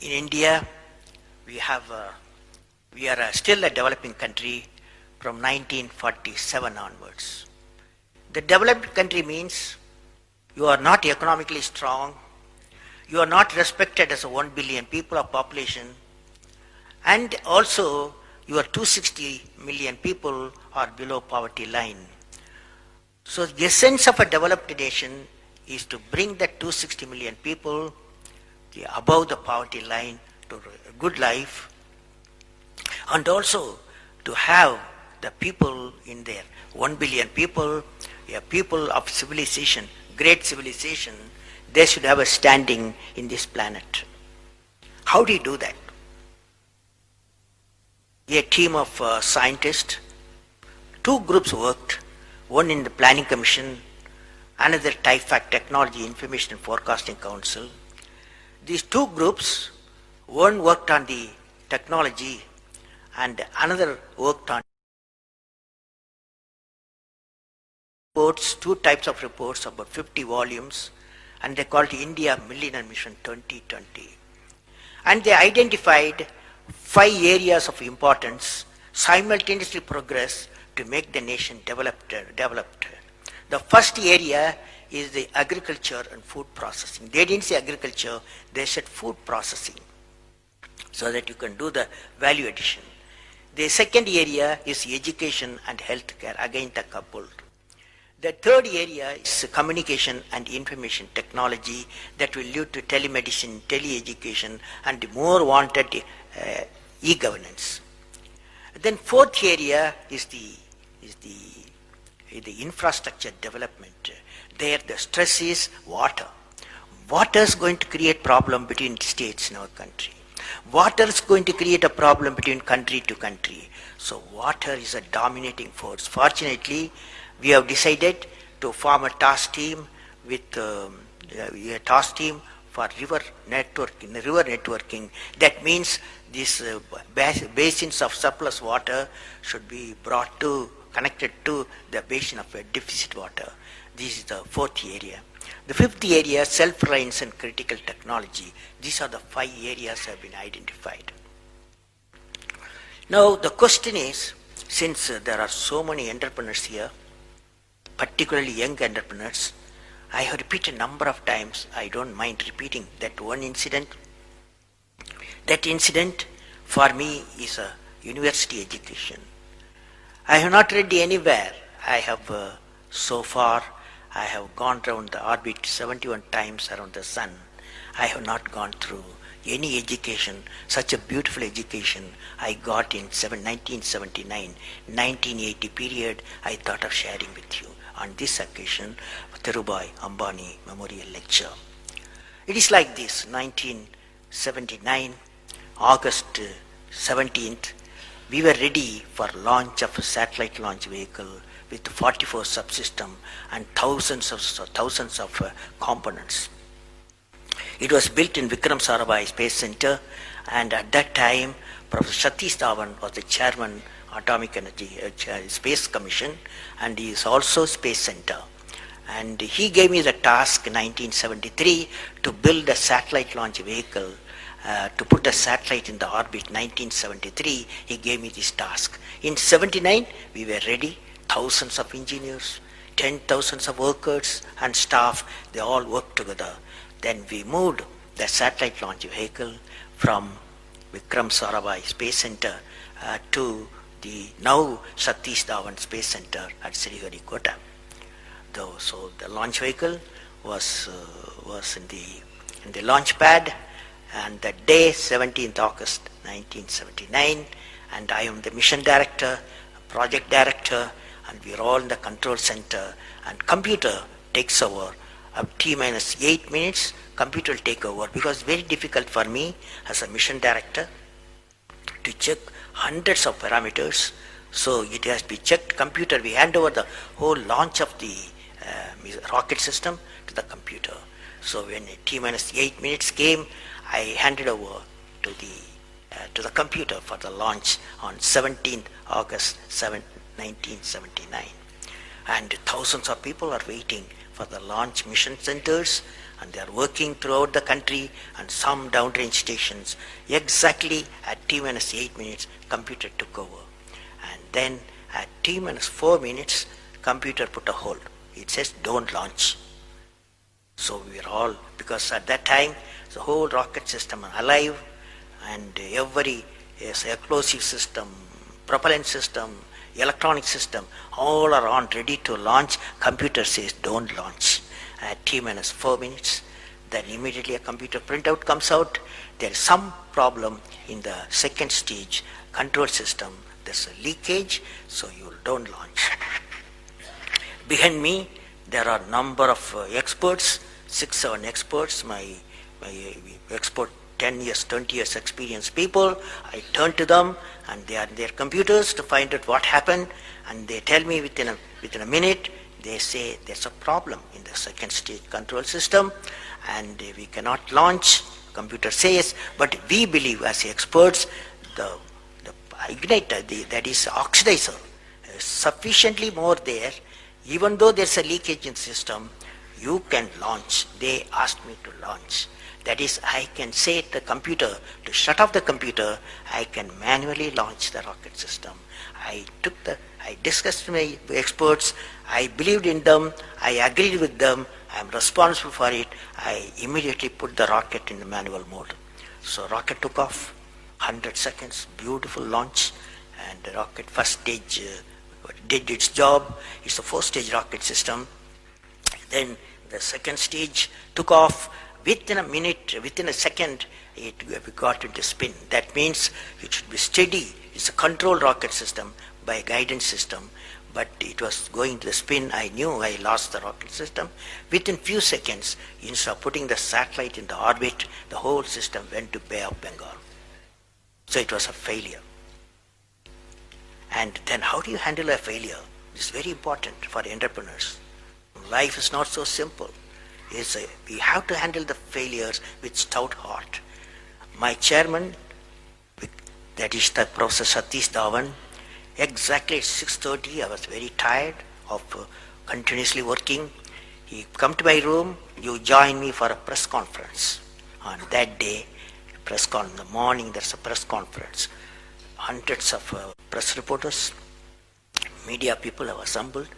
In India, we have we are still a developing country from 1947 onwards. The developed country means you are not economically strong, you are not respected as a 1 billion people of population, and also your 260 million people are below poverty line. So the essence of a developed nation is to bring that 260 million people above the poverty line to a good life, and also to have the people in there, 1 billion people, a people of civilization, great civilization, they should have a standing in this planet. How do you do that? A team of scientists, two groups worked, one in the Planning Commission, another TIFAC, Technology Information and Forecasting Council. These two groups, one worked on the technology and another worked on reports, two types of reports, about 50 volumes, and they called India Millennium Mission 2020. And they identified 5 areas of importance, simultaneously progress to make the nation developed. The first area is the agriculture and food processing. They didn't say agriculture, they said food processing, so that you can do the value addition. The second area is education and healthcare, again the coupled. The third area is communication and information technology that will lead to telemedicine, tele-education, and more wanted e-governance. Then fourth area is the infrastructure development. There the stress is water. Water is going to create problem between states in our country. Water is going to create a problem between country to country. So water is a dominating force. Fortunately, we have decided to form a task team with a task team for river networking. That means these basins of surplus water should be connected to the basin of deficit water. This is the fourth area. The fifth area, self-reliance and critical technology. These are the 5 areas that have been identified. Now the question is, since there are so many entrepreneurs here, particularly young entrepreneurs, I have repeated a number of times, I don't mind repeating that one incident. That incident for me is a university education. I have not read anywhere. I have so far, I have gone around the orbit 71 times around the sun. I have not gone through any education, such a beautiful education I got in 1979, 1980 period. I thought of sharing with you on this occasion, Dhirubhai Ambani Memorial Lecture. It is like this, 1979, August 17th, we were ready for launch of a satellite launch vehicle with 44 subsystems and thousands of components. It was built in Vikram Sarabhai Space Center, and at that time, Professor Satish Dhawan was the chairman Atomic Energy Space Commission, and he is also Space Center. And he gave me the task in 1973 to build a satellite launch vehicle, to put a satellite in the orbit. 1973, he gave me this task. In 79, we were ready, thousands of engineers, 10,000 of workers and staff, they all worked together. Then we moved the satellite launch vehicle from Vikram Sarabhai Space Center to the now Satish Dhawan Space Center at Sriharikota. So the launch vehicle was in the launch pad, and the day 17th August 1979, and I am the mission director, project director, and we are all in the control center, and computer takes over. T minus 8 minutes, computer will take over, because it's very difficult for me as a mission director to check hundreds of parameters. So it has to be checked. Computer, we hand over the whole launch of the rocket system to the computer. So when T minus 8 minutes came, I handed over to the computer for the launch on 17th August 1979. And thousands of people are waiting for the launch mission centers and they are working throughout the country and some downrange stations. Exactly at T minus 8 minutes, computer took over. And then at T minus 4 minutes, computer put a hold. It says don't launch. So we were all, because at that time the whole rocket system alive, and every explosive system, propellant system, electronic system, all are on ready to launch. Computer says don't launch. At T minus 4 minutes, then immediately a computer printout comes out. There is some problem in the second stage control system. There's a leakage, so you don't launch. Behind me, there are number of experts, 6-7 experts, my expert 10 years, 20 years experienced people. I turn to them and they are in their computers to find out what happened, and they tell me within a minute, they say there's a problem in the second stage control system and we cannot launch. Computer says, but we believe as experts the igniter, that is oxidizer, is sufficiently more there. Even though there's a leakage in the system, you can launch. They asked me to launch. That is, I can say to the computer to shut off the computer. I can manually launch the rocket system. I discussed with my experts. I believed in them. I agreed with them. I am responsible for it. I immediately put the rocket in the manual mode. So rocket took off, 100 seconds, beautiful launch, and the rocket first stage did its job. It's the 4-stage rocket system. Then the second stage took off. Within a minute, within a second, we got into spin. That means it should be steady. It's a controlled rocket system by a guidance system, but it was going to the spin. I knew I lost the rocket system. Within few seconds, instead of putting the satellite in the orbit, the whole system went to Bay of Bengal. So it was a failure. And then how do you handle a failure? It's very important for entrepreneurs. Life is not so simple. We have to handle the failures with stout heart. My chairman, that is the Professor Satish Dhawan, exactly at 6:30, I was very tired of continuously working. He come to my room, you join me for a press conference. On that day, in the morning, there's a press conference. Hundreds of press reporters, media people have assembled.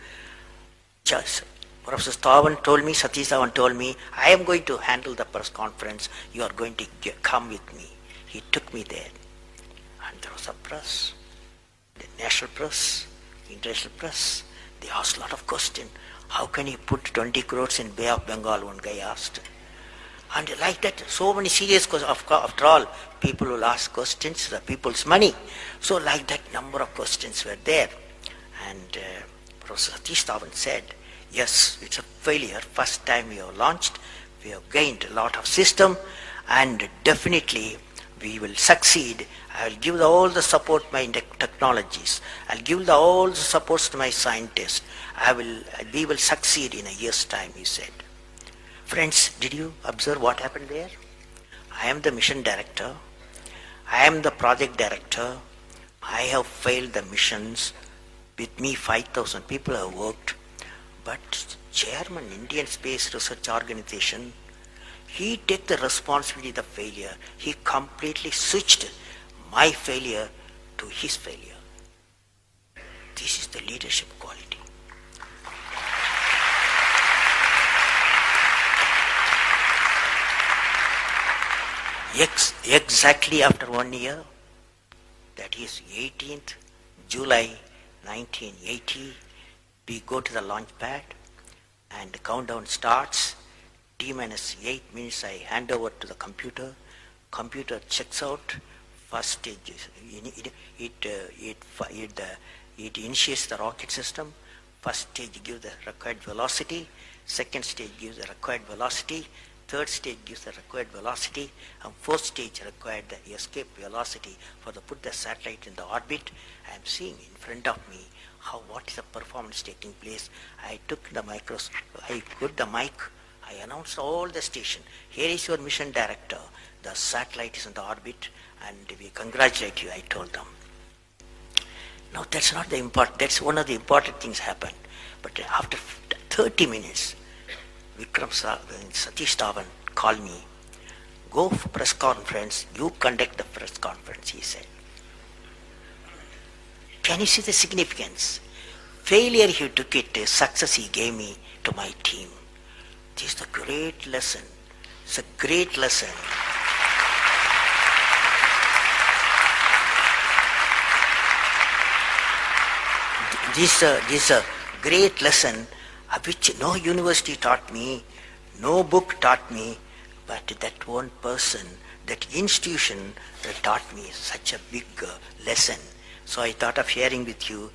Professor Satish Dhawan told me, I am going to handle the press conference. You are going to come with me. He took me there. And there was a press, the national press, international press. They asked a lot of questions. How can you put 20 crores in Bay of Bengal, one guy asked. And like that, so many serious questions. After all, people will ask questions, the people's money. So like that, number of questions were there. And Professor Satish Dhawan said, yes, it's a failure. First time we have launched, we have gained a lot of system, and definitely we will succeed. I will give all the support my technologies. I'll give all the supports to my scientists. We will succeed in a year's time, he said. Friends, did you observe what happened there? I am the mission director. I am the project director. I have failed the missions. With me, 5,000 people have worked. But chairman, Indian Space Research Organization, he took the responsibility of the failure. He completely switched my failure to his failure. This is the leadership quality. Exactly after 1 year, that is 18th July 1980, we go to the launch pad and the countdown starts. T minus 8 minutes I hand over to the computer. Computer checks out. First stage, it initiates the rocket system. First stage gives the required velocity. Second stage gives the required velocity. Third stage gives the required velocity, and fourth stage required the escape velocity for the put the satellite in the orbit. I am seeing in front of me what is the performance taking place. I took the microscope, I put the mic, I announced all the station. Here is your mission director. The satellite is in the orbit, and we congratulate you, I told them. Now that's not the important, that's one of the important things happened. But after 30 minutes, Satish Dhawan called me. Go for press conference, you conduct the press conference, he said. Can you see the significance? Failure he took it, success he gave me to my team. This is a great lesson. It's a great lesson. This is a great lesson which no university taught me, no book taught me, but that one person, that institution taught me such a big lesson. So I thought of sharing with you